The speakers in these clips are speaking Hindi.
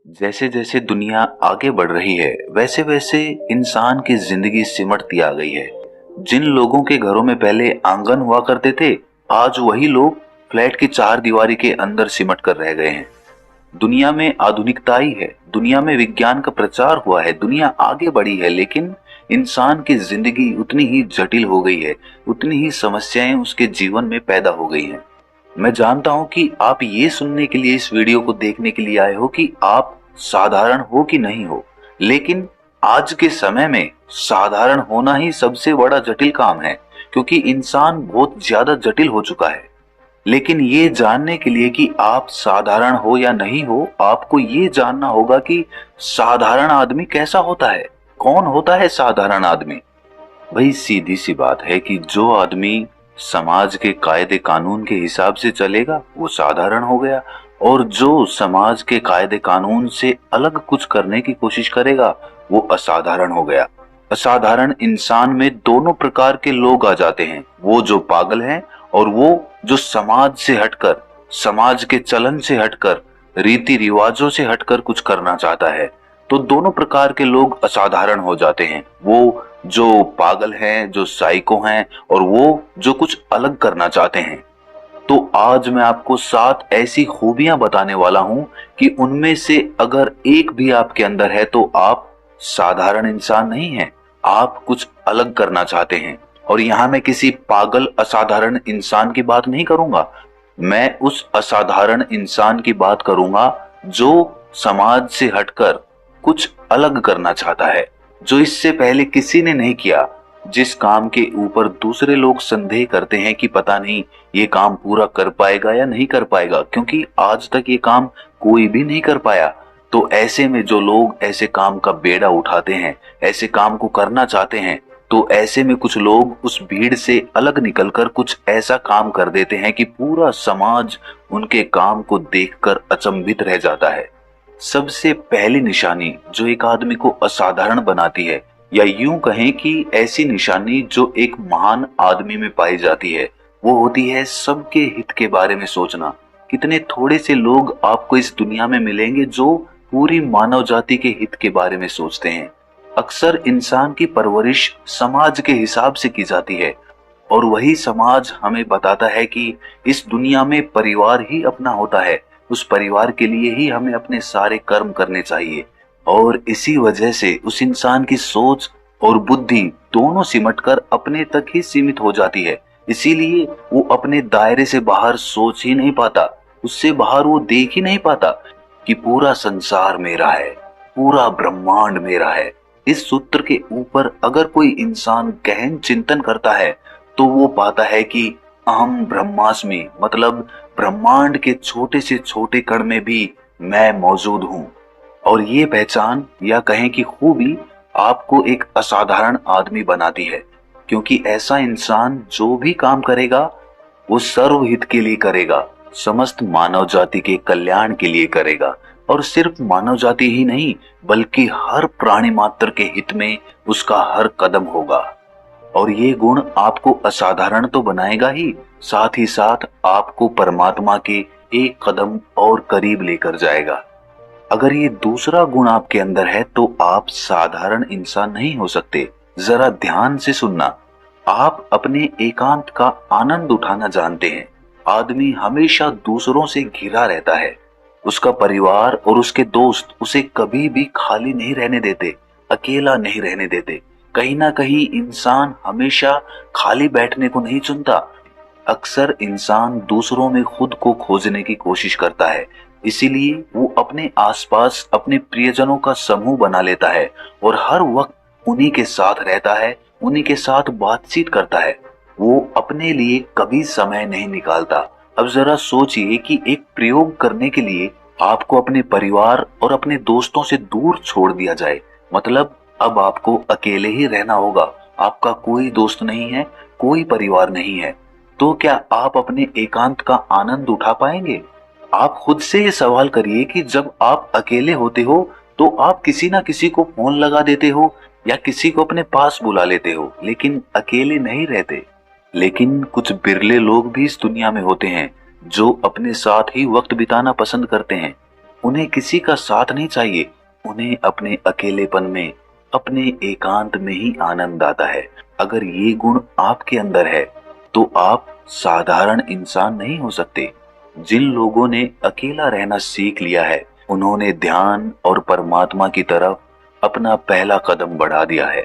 जैसे जैसे दुनिया आगे बढ़ रही है वैसे वैसे इंसान की जिंदगी सिमटती आ गई है। जिन लोगों के घरों में पहले आंगन हुआ करते थे, आज वही लोग फ्लैट की चार दीवारी के अंदर सिमट कर रह गए हैं। दुनिया में आधुनिकता आई है, दुनिया में विज्ञान का प्रचार हुआ है, दुनिया आगे बढ़ी है, लेकिन इंसान की जिंदगी उतनी ही जटिल हो गई है, उतनी ही समस्याएं उसके जीवन में पैदा हो गई हैं। मैं जानता हूं कि आप ये सुनने के लिए, इस वीडियो को देखने के लिए आए हो कि आप साधारण हो कि नहीं हो, लेकिन आज के समय में साधारण होना ही सबसे बड़ा जटिल काम है, क्योंकि इंसान बहुत ज्यादा जटिल हो चुका है। लेकिन ये जानने के लिए कि आप साधारण हो या नहीं हो, आपको ये जानना होगा कि साधारण आदमी कैसा होता है, कौन होता है साधारण आदमी। भाई सीधी सी बात है कि जो आदमी समाज के कायदे कानून के हिसाब से चलेगा वो साधारण हो गया, और जो समाज के कायदे कानून से अलग कुछ करने की कोशिश करेगा वो असाधारण हो गया। असाधारण इंसान में दोनों प्रकार के लोग आ जाते हैं, वो जो पागल हैं और वो जो समाज से हटकर, समाज के चलन से हटकर, रीति रिवाजों से हटकर कुछ करना चाहता है। तो दोनों प्रकार के लोग असाधारण हो जाते हैं, वो जो पागल हैं, जो साइको हैं, और वो जो कुछ अलग करना चाहते हैं। तो आज मैं आपको 7 ऐसी खूबियां बताने वाला हूं कि उनमें से अगर एक भी आपके अंदर है तो आप साधारण इंसान नहीं हैं, आप कुछ अलग करना चाहते हैं। और यहां मैं किसी पागल असाधारण इंसान की बात नहीं करूंगा, मैं उस असाधारण इंसान की बात करूंगा जो समाज से हटकर कुछ अलग करना चाहता है, जो इससे पहले किसी ने नहीं किया, जिस काम के ऊपर दूसरे लोग संदेह करते हैं कि पता नहीं ये काम पूरा कर पाएगा या नहीं कर पाएगा, क्योंकि आज तक ये काम कोई भी नहीं कर पाया। तो ऐसे में जो लोग ऐसे काम का बेड़ा उठाते हैं, ऐसे काम को करना चाहते हैं, तो ऐसे में कुछ लोग उस भीड़ से अलग निकलकर कुछ ऐसा काम कर देते हैं कि पूरा समाज उनके काम को देखकर अचंभित रह जाता है। सबसे पहली निशानी जो एक आदमी को असाधारण बनाती है, या यूं कहें कि ऐसी निशानी जो एक महान आदमी में पाई जाती है, वो होती है सबके हित के बारे में सोचना। कितने थोड़े से लोग आपको इस दुनिया में मिलेंगे जो पूरी मानव जाति के हित के बारे में सोचते हैं। अक्सर इंसान की परवरिश समाज के हिसाब से की जाती है, और वही समाज हमें बताता है कि इस दुनिया में परिवार ही अपना होता है, उस परिवार के लिए ही हमें अपने सारे कर्म करने चाहिए। और इसी वजह से उस इंसान की सोच और बुद्धि दोनों सिमटकर अपने तक ही सीमित हो जाती है। इसीलिए वो अपने दायरे से बाहर सोच ही नहीं पाता, उससे बाहर वो देख ही नहीं पाता कि पूरा संसार मेरा है, पूरा ब्रह्मांड मेरा है। इस सूत्र के ऊपर अगर कोई इंसान गहन चिंतन करता है तो वो पाता है कि अहम ब्रह्मास्मि, मतलब ब्रह्मांड के छोटे से छोटे कण में भी मैं मौजूद हूँ। और ये पहचान, या कहें कि खूबी, आपको एक असाधारण आदमी बनाती है, क्योंकि ऐसा इंसान जो भी काम करेगा वो सर्वहित के लिए करेगा, समस्त मानव जाति के कल्याण के लिए करेगा। और सिर्फ मानव जाति ही नहीं, बल्कि हर प्राणी मात्र के हित में उसका हर कदम होगा। और ये गुण आपको असाधारण तो बनाएगा ही, साथ ही साथ आपको परमात्मा के एक कदम और करीब लेकर जाएगा। अगर ये दूसरा गुण आपके अंदर है तो आप साधारण इंसान नहीं हो सकते। जरा ध्यान से सुनना, आप अपने एकांत का आनंद उठाना जानते हैं। आदमी हमेशा दूसरों से घिरा रहता है, उसका परिवार और उसके दोस्त उसे कभी भी खाली नहीं रहने देते, अकेला नहीं रहने देते। कहीं ना कहीं इंसान हमेशा खाली बैठने को नहीं चुनता। अक्सर इंसान दूसरों में खुद को खोजने की कोशिश करता है, इसीलिए वो अपने आसपास अपने प्रियजनों का समूह बना लेता है और हर वक्त उन्हीं के साथ रहता है, उन्हीं के साथ बातचीत करता है। वो अपने लिए कभी समय नहीं निकालता। अब जरा सोचिए कि एक प्रयोग करने के लिए आपको अपने परिवार और अपने दोस्तों से दूर छोड़ दिया जाए, मतलब अब आपको अकेले ही रहना होगा, आपका कोई दोस्त नहीं है, कोई परिवार नहीं है। तो क्या आप अपने एकांत का आनंद उठा पाएंगे? आप खुद से ये सवाल करिए कि जब आप अकेले होते हो तो आप किसी ना किसी को फोन लगा देते हो या किसी को अपने पास बुला लेते हो, लेकिन अकेले नहीं रहते। लेकिन कुछ बिरले लोग भी इस दुनिया में होते हैं जो अपने साथ ही वक्त बिताना पसंद करते हैं। उन्हें किसी का साथ नहीं चाहिए, उन्हें अपने अकेलेपन में, अपने एकांत में ही आनंद आता है। अगर ये गुण आपके अंदर है तो आप साधारण इंसान नहीं हो सकते। जिन लोगों ने अकेला रहना सीख लिया है, उन्होंने ध्यान और परमात्मा की तरफ अपना पहला कदम बढ़ा दिया है।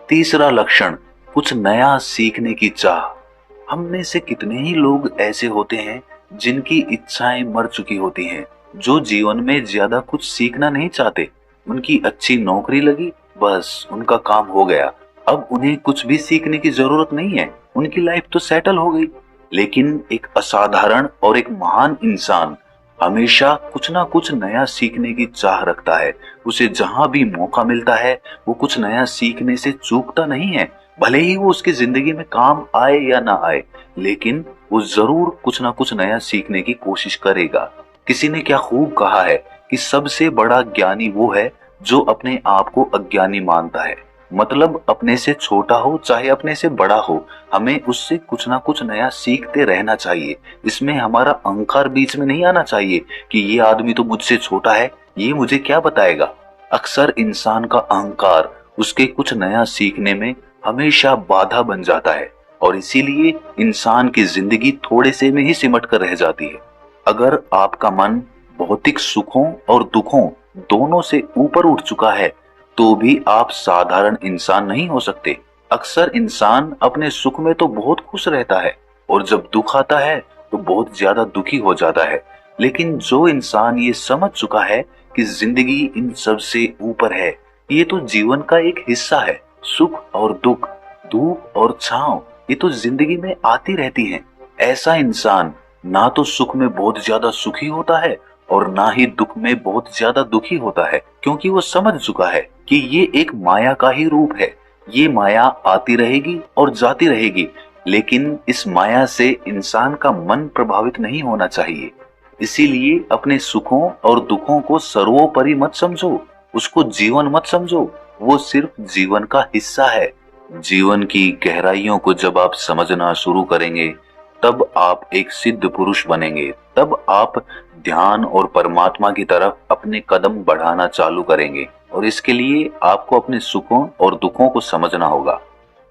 तीसरा लक्षण, कुछ नया सीखने की चाह। हम में से कितने ही लोग ऐसे होते हैं जिनकी इच्छाएं मर चुकी होती हैं, जो जीवन में ज्यादा कुछ सीखना नहीं चाहते। उनकी अच्छी नौकरी लगी, बस उनका काम हो गया, अब उन्हें कुछ भी सीखने की जरूरत नहीं है, उनकी लाइफ तो सेटल हो गई। लेकिन एक असाधारण और एक महान इंसान हमेशा कुछ ना कुछ नया सीखने की चाह रखता है। उसे जहां भी मौका मिलता है वो कुछ नया सीखने से चूकता नहीं है। भले ही वो उसकी जिंदगी में काम आए या ना आए, लेकिन वो जरूर कुछ ना कुछ नया सीखने की कोशिश करेगा। किसी ने क्या खूब कहा है कि सबसे बड़ा ज्ञानी वो है जो अपने आप को अज्ञानी मानता है। मतलब अपने से छोटा हो चाहे अपने से बड़ा हो, हमें उससे कुछ ना कुछ नया सीखते रहना चाहिए। इसमें हमारा अहंकार बीच में नहीं आना चाहिए कि ये आदमी तो मुझसे छोटा है, ये मुझे क्या बताएगा। अक्सर इंसान का अहंकार उसके कुछ नया सीखने में हमेशा बाधा बन जाता है और इसीलिए इंसान की जिंदगी थोड़े से में ही सिमट कर रह जाती है। अगर आपका मन भौतिक सुखों और दुखों दोनों से ऊपर उठ चुका है तो भी आप साधारण इंसान नहीं हो सकते। अक्सर इंसान अपने सुख में तो बहुत खुश रहता है और जब दुख आता है तो बहुत ज्यादा दुखी हो जाता है। लेकिन जो इंसान ये समझ चुका है कि जिंदगी इन सब से ऊपर है, ये तो जीवन का एक हिस्सा है, सुख और दुख, धूप और छांव, ये तो जिंदगी में आती रहती हैं। ऐसा इंसान ना तो सुख में बहुत ज्यादा सुखी होता है और ना ही दुख में बहुत ज्यादा दुखी होता है, क्योंकि वो समझ चुका है कि ये एक माया का ही रूप है। ये माया आती रहेगी और जाती रहेगी, लेकिन इस माया से इंसान का मन प्रभावित नहीं होना चाहिए। इसीलिए अपने सुखों और दुखों को सर्वोपरि मत समझो, उसको जीवन मत समझो, वो सिर्फ जीवन का हिस्सा है। जीवन की गहराइयों को जब आप समझना शुरू करेंगे तब आप एक सिद्ध पुरुष बनेंगे, तब आप ध्यान और परमात्मा की तरफ अपने कदम बढ़ाना चालू करेंगे। और इसके लिए आपको अपने सुखों और दुखों को समझना होगा।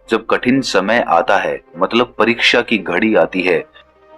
जब कठिन समय आता है, मतलब परीक्षा की घड़ी आती है,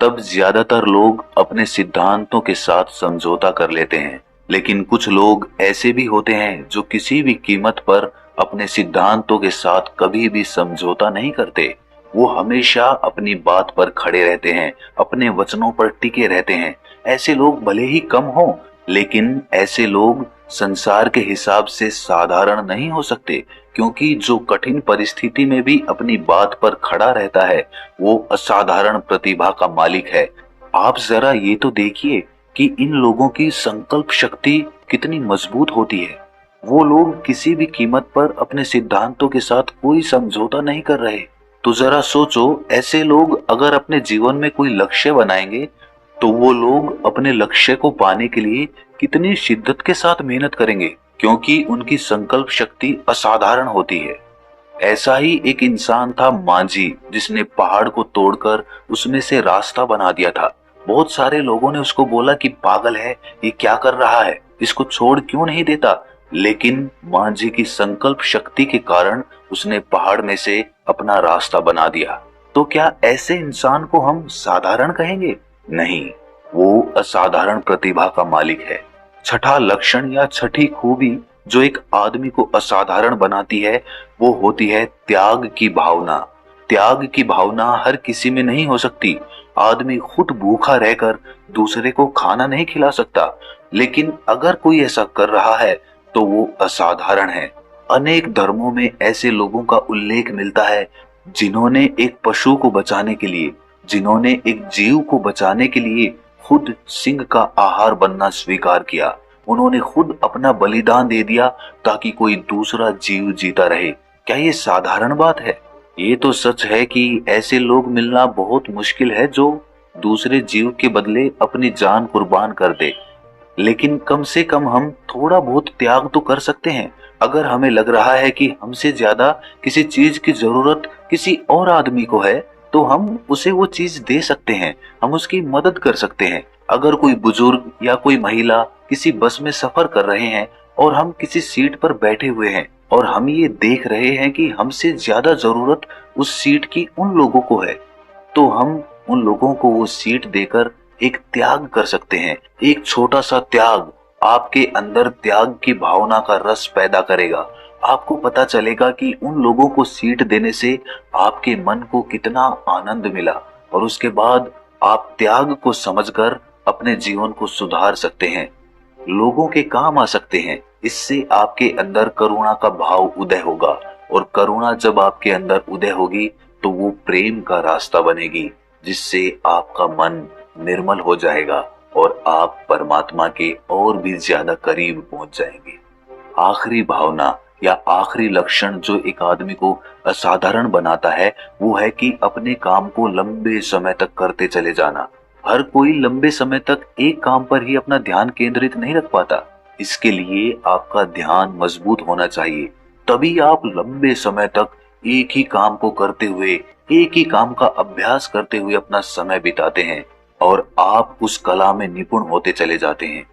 तब ज्यादातर लोग अपने सिद्धांतों के साथ समझौता कर लेते हैं। लेकिन कुछ लोग ऐसे भी होते हैं जो किसी भी कीमत पर अपने सिद्धांतों के साथ कभी भी समझौता नहीं करते। वो हमेशा अपनी बात पर खड़े रहते हैं, अपने वचनों पर टिके रहते हैं। ऐसे लोग भले ही कम हों, लेकिन ऐसे लोग संसार के हिसाब से साधारण नहीं हो सकते, क्योंकि जो कठिन परिस्थिति में भी अपनी बात पर खड़ा रहता है वो असाधारण प्रतिभा का मालिक है। आप जरा ये तो देखिए कि इन लोगों की संकल्प शक्ति कितनी मजबूत होती है। वो लोग किसी भी कीमत पर अपने सिद्धांतों के साथ कोई समझौता नहीं कर रहे। तो जरा सोचो, ऐसे लोग अगर अपने जीवन में कोई लक्ष्य बनाएंगे तो वो लोग अपने लक्ष्य को पाने के लिए कितनी शिद्दत के साथ मेहनत करेंगे, क्योंकि उनकी संकल्प शक्ति असाधारण होती है। ऐसा ही एक इंसान था मांझी, जिसने पहाड़ को तोड़कर उसमें से रास्ता बना दिया था। बहुत सारे लोगों ने उसको बोला कि पागल है, ये क्या कर रहा है, इसको छोड़ क्यों नहीं देता। लेकिन मांझी की संकल्प शक्ति के कारण उसने पहाड़ में से अपना रास्ता बना दिया। तो क्या ऐसे इंसान को हम साधारण कहेंगे? नहीं, वो असाधारण प्रतिभा का मालिक है। छठा लक्षण या छठी खूबी जो एक आदमी को असाधारण बनाती है वो होती है त्याग की भावना। त्याग की भावना हर किसी में नहीं हो सकती। आदमी खुद भूखा रहकर दूसरे को खाना नहीं खिला सकता, लेकिन अगर कोई ऐसा कर रहा है तो वो असाधारण है। अनेक धर्मों में ऐसे लोगों का उल्लेख मिलता है जिन्होंने एक पशु को बचाने के लिए, जिन्होंने एक जीव को बचाने के लिए खुद सिंह का आहार बनना स्वीकार किया। उन्होंने खुद अपना बलिदान दे दिया ताकि कोई दूसरा जीव जीता रहे। क्या ये साधारण बात है? ये तो सच है कि ऐसे लोग मिलना बहुत मुश्किल है जो दूसरे जीव के बदले अपनी जान कुर्बान कर दे। लेकिन कम से कम हम थोड़ा बहुत त्याग तो कर सकते हैं। अगर हमें लग रहा है कि हमसे ज्यादा किसी चीज की जरूरत किसी और आदमी को है तो हम उसे वो चीज दे सकते हैं, हम उसकी मदद कर सकते हैं। अगर कोई बुजुर्ग या कोई महिला किसी बस में सफर कर रहे हैं और हम किसी सीट पर बैठे हुए हैं और हम ये देख रहे हैं कि हमसे ज्यादा जरूरत उस सीट की उन लोगों को है, तो हम उन लोगों को वो सीट देकर एक त्याग कर सकते हैं। एक छोटा सा त्याग आपके अंदर त्याग की भावना का रस पैदा करेगा। आपको पता चलेगा कि उन लोगों को सीट देने से आपके मन को कितना आनंद मिला, और उसके बाद आप त्याग को समझकर अपने जीवन को सुधार सकते हैं, लोगों के काम आ सकते हैं। इससे आपके अंदर करुणा का भाव उदय होगा, और करुणा जब आपके अंदर उदय होगी तो वो प्रेम का रास्ता बनेगी, जिससे आपका मन निर्मल हो जाएगा और आप परमात्मा के और भी ज्यादा करीब पहुंच जाएंगे। आखिरी भावना या आखिरी लक्षण जो एक आदमी को असाधारण बनाता है वो है कि अपने काम को लंबे समय तक करते चले जाना। हर कोई लंबे समय तक एक काम पर ही अपना ध्यान केंद्रित नहीं रख पाता। इसके लिए आपका ध्यान मजबूत होना चाहिए, तभी आप लंबे समय तक एक ही काम को करते हुए, एक ही काम का अभ्यास करते हुए अपना समय बिताते हैं और आप उस कला में निपुण होते चले जाते हैं।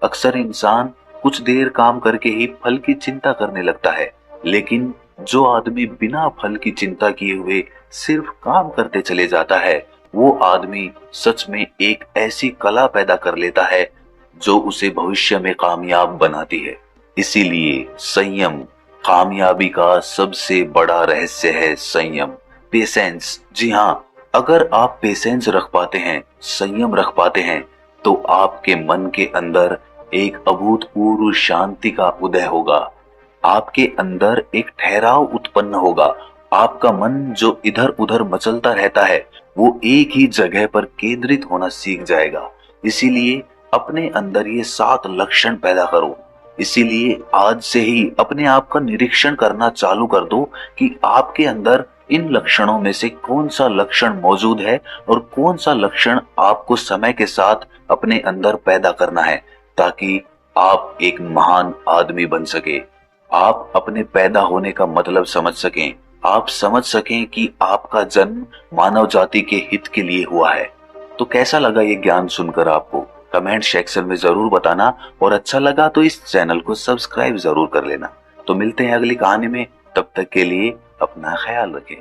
अक्सर इंसान कुछ देर काम करके ही फल की चिंता करने लगता है, लेकिन जो आदमी बिना फल की चिंता किए हुए सिर्फ काम करते चले जाता है, वो आदमी सच में एक ऐसी कला पैदा कर लेता है जो उसे भविष्य में कामयाब बनाती है। इसीलिए संयम कामयाबी का सबसे बड़ा रहस्य है। संयम, पेशेंस। जी हाँ, अगर आप पेशेंस रख पाते हैं, संयम रख पाते हैं, तो आपके मन के अंदर एक अभूतपूर्व शांति का उदय होगा। आपके अंदर एक ठहराव उत्पन्न होगा। आपका मन जो इधर उधर मचलता रहता है वो एक ही जगह पर केंद्रित होना सीख जाएगा। इसीलिए अपने अंदर ये 7 लक्षण पैदा करो। इसीलिए आज से ही अपने आप का निरीक्षण करना चालू कर दो कि आपके अंदर इन लक्षणों में से कौन सा लक्षण मौजूद है और कौन सा लक्षण आपको समय के साथ अपने अंदर पैदा करना है, ताकि आप एक महान आदमी बन सके। आप अपने पैदा होने का मतलब समझ सकें, आप समझ सकें कि आपका जन्म मानव जाति के हित के लिए हुआ है। तो कैसा लगा ये ज्ञान सुनकर आपको? कमेंट सेक्शन में जरूर बताना, और अच्छा लगा तो इस चैनल को सब्सक्राइब जरूर कर लेना। तो मिलते हैं अगली कहानी में, तब तक के लिए अपना ख्याल रखें।